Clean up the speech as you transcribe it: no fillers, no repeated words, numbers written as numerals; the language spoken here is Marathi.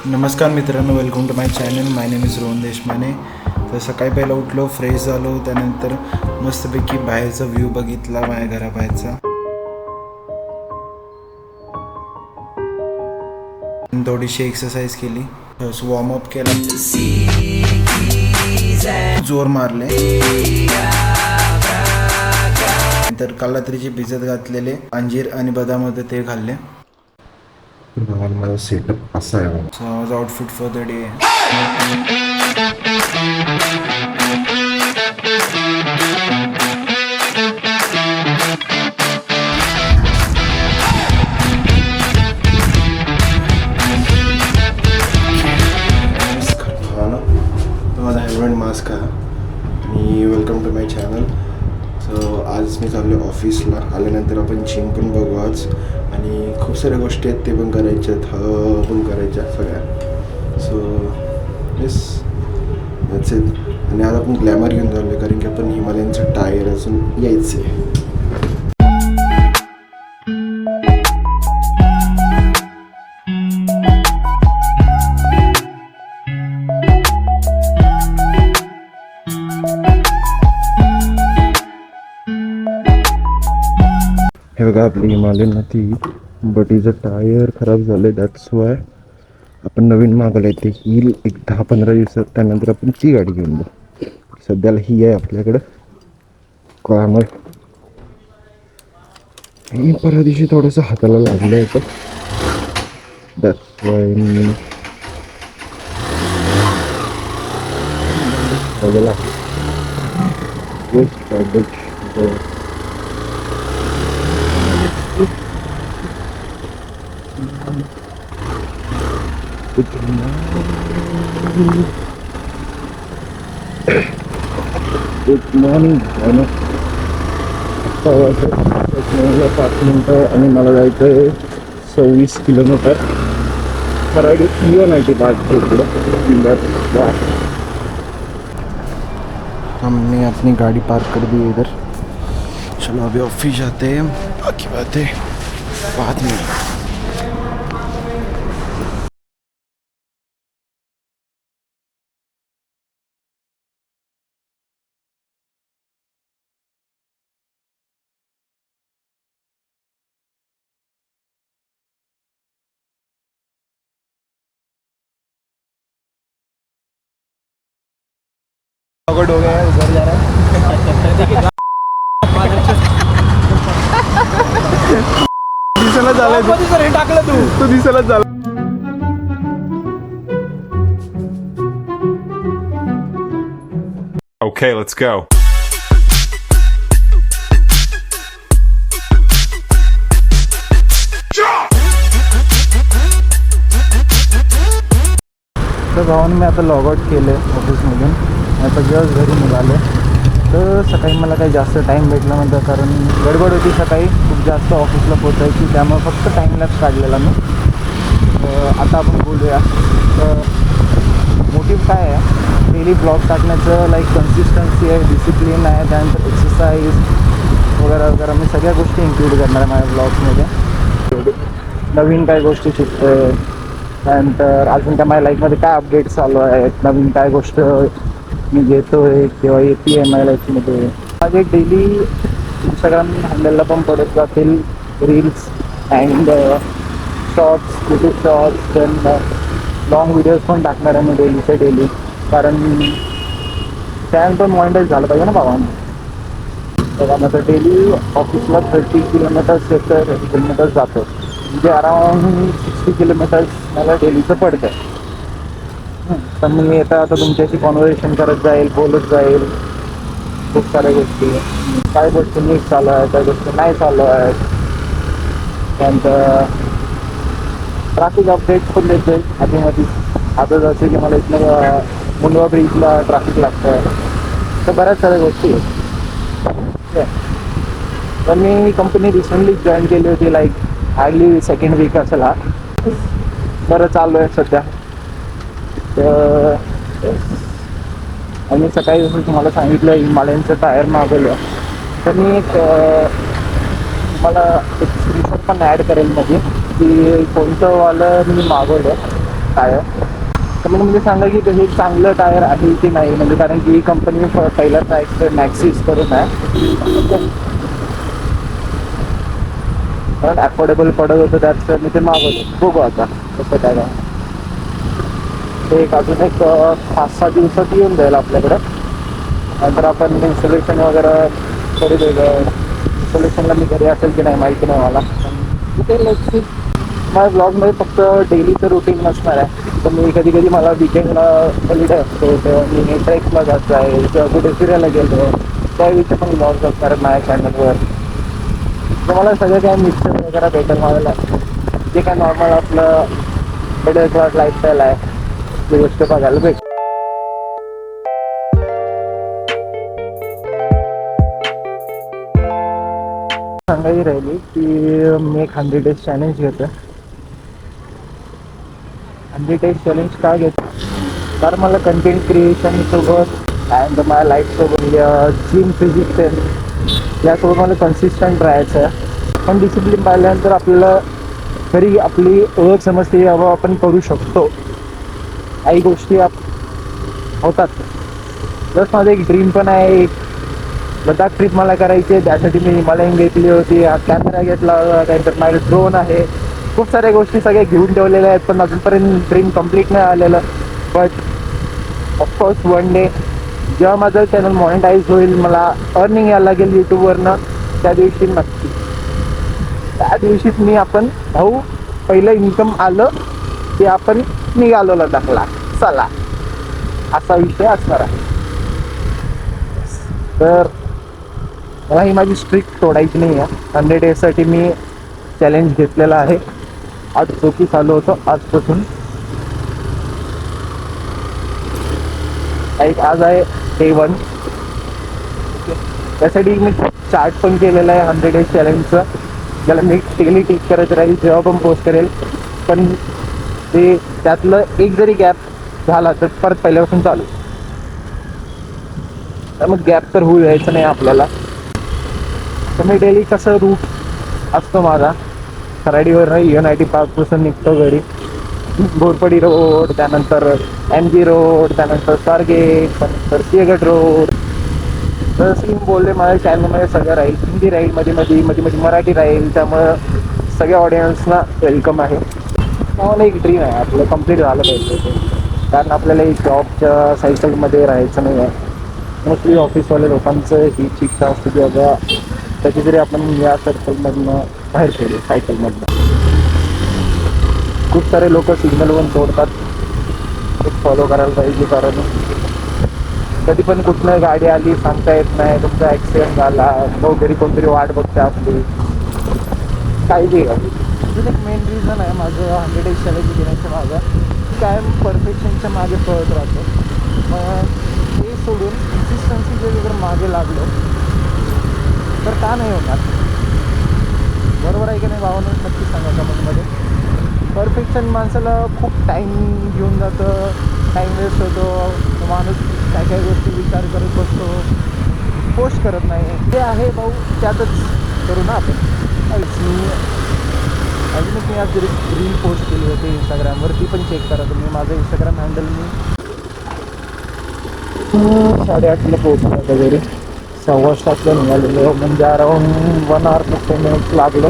नमस्कार मित्रांनो, welcome to my channel. My name is Rohan Deshmane. तर सकाळी पहिला उठलो, फ्रेश झालो, त्यानंतर मस्तपैकी बाहेरचा व्ह्यू बघितला माझ्या घराबाहेरचा. थोडीशी एक्सरसाइज केली, वॉर्मअप केला, जोर मारले. नंतर काल रात्रीचे भिजत घातलेले अंजीर आणि बदाम होते ते खाल्ले. सेटअप असा आहे. सो माझं आउटफिट फॉर द डे. माझा हेल्मेट मास्क आहे आणि welcome to my channel. So आज मी चाललो ऑफिसला. आल्यानंतर आपण जिम पण बघू आज, आणि खूप साऱ्या गोष्टी आहेत ते पण करायच्या आहेत, पण करायच्या सगळ्या. So yes, that's it. आणि आज आपण ग्लॅमर घेऊन चाललो आहे, कारण की आपण हिमालयनचं टायर अजून यायचं आहे. हे बघा आपली हिमालयन ती, बट हिचं टायर खराब झालं आहे. दॅट्स वाय आपण नवीन मागवलं आहे. ते येईल एक 10-15 दिवसात, त्यानंतर आपण ती गाडी घेऊन जाऊ. सध्याला ही आहे आपल्याकडं ग्लॅमर. ही परवा दिवशी थोडंसं हाताला लागलं होतं, दॅट्स वाय मी बघायला गुड मॉर्निंग. 5 मिनटं आणि मला जायचं आहे 26 किलोमीटर. मराठी इवन आहे ती हमने अपनी गाड़ी पार्क कर दी इधर. चलो अभी ऑफिस जाते हैं, बाकी बातें बाद में. हो गया है, उधर जा रहा है. दिसायला झालं टाकलं तू दिसायला झालं. Okay, let's go. तर जाऊन मी आता लॉग आउट केलं आहे ऑफिसमधून. आता जस्ट घरी निघालो. तर सकाळी मला काही जास्त टाईम भेटला नव्हता, कारण गडबड होती सकाळी खूप जास्त ऑफिसला पोचायची, त्यामुळे फक्त टाईम लॅप्स काढलेला मी. आता आपण बोलूया. तर मोटिव्ह काय आहे, डेली ब्लॉग टाकण्याचं लाईक कन्सिस्टन्सी आहे, डिसिप्लिन आहे, त्यानंतर एक्सरसाइज वगैरे वगैरे मी सगळ्या गोष्टी इन्क्लूड करणार आहे माझ्या ब्लॉग्समध्ये. नवीन काय गोष्टी शिकतो आहे, त्यानंतर अजून काय माझ्या लाईफमध्ये काय अपडेट्स चालू आहेत, नवीन काय गोष्ट मी घेतो आहे किंवा येते आहे माझ्या लाईफमध्ये. माझे डेली इंस्टाग्राम हँडलला पण पडत जातील reels and shorts, YouTube shorts, then long videos पण टाकणार आहे मी डेलीचे डेली, कारण चॅनल पण मॉनिटाईज झालं पाहिजे ना भावानं. तर माझं डेली ऑफिसला 30 किलोमीटर्स जातं, म्हणजे अराउंड 60 किलोमीटर्स मला डेलीचं पडतं. तर मी आता तुमच्याशी कॉन्व्हर्सेशन करत जाईल, बोलत जाईल खूप साऱ्या गोष्टी, काय गोष्टी नीट चालू आहे, काय गोष्टी नाही चालू आहेत. त्यानंतर ट्रॅफिक अपडेट्स पण देत जाईल आधीमध्ये. आता जसं की मला इथलं मुंडवा ब्रिजला ट्रॅफिक लागतं आहे, तर बऱ्याच साऱ्या गोष्टी आहेत. तर मी कंपनी रिसेंटली जॉईन केली होती, लाईक हार्डली सेकंड वीक असेल हा. बरं चालू आहे सध्या. तर आणि सकाळी जसं तुम्हाला सांगितलं हिमालयनचं टायर मागवलं, तर मी एक मला एक स्क्रीनशॉट पण ॲड करेल मध्ये की कोणतं वालं मी मागवलं. टायर. कमी म्हणजे सांगा की हे चांगलं टायर आहे की नाही, म्हणजे कारण की ही कंपनी पहिला ट्राय मॅक्सिस करून आहे, कारण अफोर्डेबल पडत होतं त्याचं मी ते मागवलं. बघू आता कसं काय. ते एक अजून एक 5-6 दिवसात येऊन जाईल आपल्याकडं. नंतर आपण इन्स्टॉलेशन वगैरे करू देऊ. इन्स्टॉलेशनला मी घरी असेल की नाही माहिती नाही मला. ते माझ्या ब्लॉगमध्ये फक्त डेलीचं रुटीन नसणार आहे, तर मी कधी कधी मला विकेंडला हॉलिडे असतो तेव्हा मी ट्रेक्सला जायचं आहे किंवा कुठे फिरायला गेलो त्याविषयी पण ब्लॉग असणार आहे माझ्या चॅनलवर. तर मला सगळं काय मिक्सर वगैरे भेटेल मला, जे काय नॉर्मल आपलं मिडल क्लास लाईफस्टाईल आहे ती गोष्ट बघायला भेटेल. सांगायची राहिली की मी एक 100 days चॅलेंज घेतो. 100 days चॅलेंज का घेतो, कारण मला कंटेंट क्रिएशन सोबत अँड माझ्या लाईफसोबत जिम फिजिक्स यासोबत मला कन्सिस्टंट राहायचं आहे. पण डिसिप्लिन पाहिल्यानंतर आपल्याला तरी आपली ओळख समजते, बाबा आपण करू शकतो, काही गोष्टी होतात. प्लस माझं एक ड्रीम पण आहे, एक लडाख ट्रिप मला करायची आहे. त्यासाठी मी हिमालयन घेतली होती, हा कॅमेरा घेतला होता, त्यानंतर माझे ड्रोन आहे, खूप साऱ्या गोष्टी सगळ्या घेऊन ठेवलेल्या आहेत. पण अजूनपर्यंत ड्रीम कम्प्लीट नाही आलेलं. बट ऑफकोर्स वन डे जेव्हा माझं चॅनल मॉनिटाईज होईल, मला अर्निंग यायला लागेल यूट्यूबवरनं, त्या दिवशी नक्की, त्या दिवशीच मी आपण भाऊ पहिलं इन्कम आलं की आपण निघालो लडाखला, चला असा विषय असणार आहे. तर मला ही माझी स्ट्रिक तोडायची नाही आहे. 100 days मी चॅलेंज घेतलेला आहे. आज चौकी चालू होतं आजपासून. आज आहे day 1. त्यासाठी मी चार्ट पण केलेला आहे 100 days चॅलेंजचं, ज्याला मी डेली टिक करत राहील जेव्हा पण पोस्ट करेल. पण ते त्यातलं एक जरी गॅप झाला तर परत पहिल्यापासून चालू. मग गॅप तर होऊ द्यायचं नाही आपल्याला. तर मी डेली कसं रूट असतो माझा, खराडीवर UNIT पार्कपासून निघतो घरी, घोरपडी रोड, त्यानंतर MG रोड, त्यानंतर स्वारगेट, त्यानंतर सिंहगड रोड. तर मी बोलले माझ्या चॅनलमध्ये सगळं राहील, हिंदी राहील, मध्ये मराठी राहील, त्यामुळं सगळ्या ऑडियन्सना वेलकम आहे. मला एक ड्रीम आहे आपलं कम्प्लीट झालं पाहिजे, कारण आपल्याला एक जॉबच्या सायकलमध्ये राहायचं नाही आहे. मोस्टली ऑफिसवाले लोकांचं हीच इच्छा असते की बाबा त्याची जरी आपण या सर्कलमधनं बाहेर पडलो, सायकलमधनं. खूप सारे लोक सिग्नलवरून सोडतात, एक फॉलो करायला पाहिजे, कारण कधी पण कुठनं गाडी आली सांगता येत नाही, तुमचा ॲक्सिडेंट झाला, मग घरी कोणतरी वाट बघते आपली, काळजी घ्या. अजून एक मेन रिझन आहे माझं 100 days चॅलेंज घेण्याचं माझं, कायम परफेक्शनच्या मागे पळत राहतो. मग ते सोडून कन्सिस्टन्सी जर मागे लागलो तर का नाही होणार, बरोबर आहे की नाही भावानं? नक्की सांगा कमेंटमध्ये. परफेक्शन माणसाला खूप टाईम घेऊन जातं, टाईम वेस्ट होतो, माणूस काय काय गोष्टी विचार करत बसतो, पोस्ट करत नाही. ते आहे भाऊ, त्यातच करू ना आपण. अजून मी आज रील पोस्ट केली होती इंस्टाग्रामवर, ती पण चेक करा तुम्ही. माझं इंस्टाग्राम हँडल मी 8:30ला पोहोचलो होता घरी, 7:15 निघालेलो, म्हणजे अराऊंड 1 hour 15 minutes लागलं.